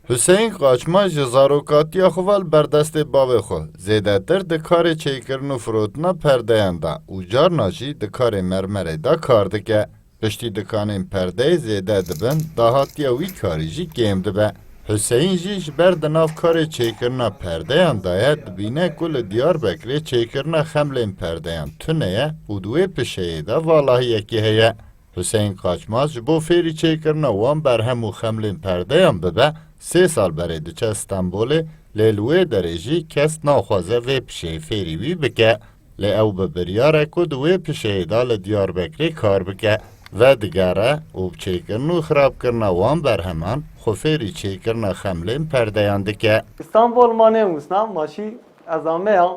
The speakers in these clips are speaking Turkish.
Hüseyin Qaçma ji zarokatiya xwe vel berdestê bavê xwe zêdetir di karê çêkirin û firotina perdeyan da û carna jî di karê mermerê da kar dike. Piştî dikanên perdeyê zêde dibin, dahatiya wî karî jî kêm dibe. Hüseyin jî ji ber di nav karê çêkirina perdeyan de ye dibîne ku li Diyarbekirê çêkirina xemlên perdeyan tune ye û di wê pişeyê de valahiyekî heye. Hüseyin Qaçma ji bo fêrî çêkirina wan berhem û xemlên perdeyan bibe, 3 sal berê diçe Stenbolê, lê li wê derê jî kes naxwaze vê pişeyê fêrî wî bike. Lê ew bi biryare ku di wê pişeyê da li Diyarbekirê kar bike. Ve digere û çêkirin û xirabkirina wan berheman, xwe fêrî çêkirina xemlên perdeyan dike. İstanbul mane musna maşi azame ya.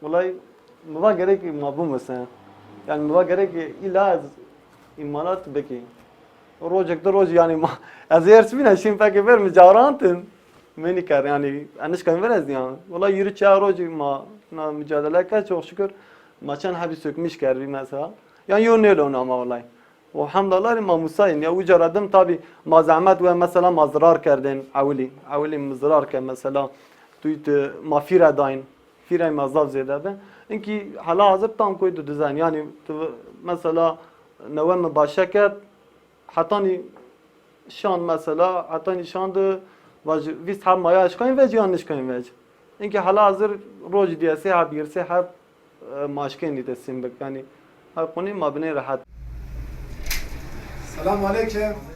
Vallahi mıva gerek mabu mesela. Yani mıva gerek illa az imanat beki. Rojek de roj yani az yersmine şimdi peki ver mi cavrantın. Meni kar yani anış kan verez yani. Vallahi yürü çağ roj ma na mücadele ka çok şükür maçan habi sökmüş kerbi mesela. Yani yönel ona ama vallahi. Alhamdulillah ma musayin ya ucaradım tabi ma zahmet ve mesela mazrar kerdin avli mazrar ke mesela tuyt ma fira dain fira mazaf zede ben inki hala hazır tam koydu düzen yani mesela nevam başaket hatani şan mesela hatani şandı vis ham maya aşkayın ve cihan aşkayın ve inki hala hazır roj diyese ha birse ha maşken ditesim bek yani ha konu mabne rahat.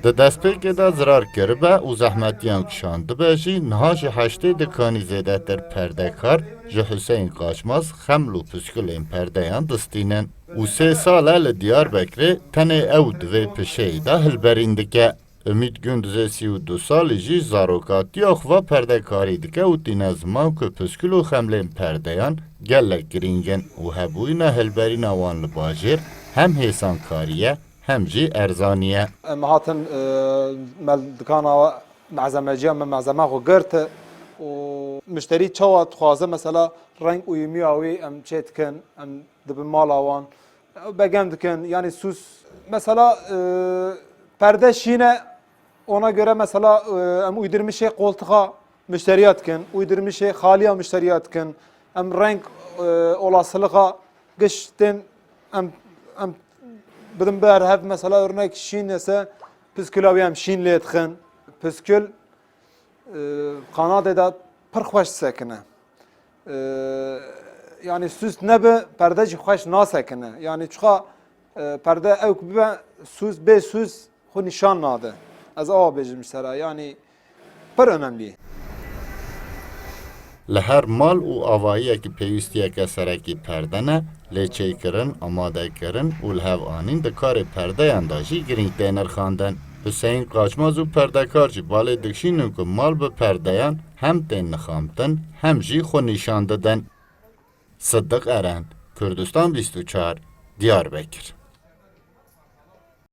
Di destpêkê de zirar kiribe û zehmetiyan kişand dibe jî niha ji heştê dikanî zêdetir perdekar ji Hüseyin Qaçmaz xeml û pişkilên perdeyan distînin û 3 sal e li Diyarbekirê tenê ew di vê pişeyê de hilberîn dike. Ümîd Gündüzê 32 salî jî zarokatiya xwe perdekarî dike û tîne ziman ku pişkil û xemlên perdeyan gelek girîngin û hebûyîna hilberîna wan li bajêr hem hêsankariye hem jî erzaniye. Em hatin dikana malzemeciya me malzeme xwe girte û müşterî çawa dixwaze mesela reng û yemiya wê em çê dikin em dibin mala wan begem dikin yani süs mesela perde şîne ona göre mesela em uydurmuşê koltuğa müşteriya dikin uydurmuşê xaliya müşteriya dikin em renk olasılığa giştin em بدم بر هف مثلا örnek şin ise püskülaviyem şin letxin püskül Kanada'da pır xoş sekine yani süs nebe perdeci xoş na sekine yani çuğa perde ev be süs be süs xu nişan nadı az ava bejim sera yani pır önemli. Li her mal û avayiyekî pêwîstiyeke serekî perdene, lê çêkirin, amadekirin û li hev anîn di karê perdeyan da jî girîng tê nirxandin. Hüseyin Qaçmaz û perdekar jî balê dikşînin ku mal bi perdeyan hem tên nixamtin hem jî xwe nîşan didin. Sıddık Eren, Kurdistan 24, Diyarbekir.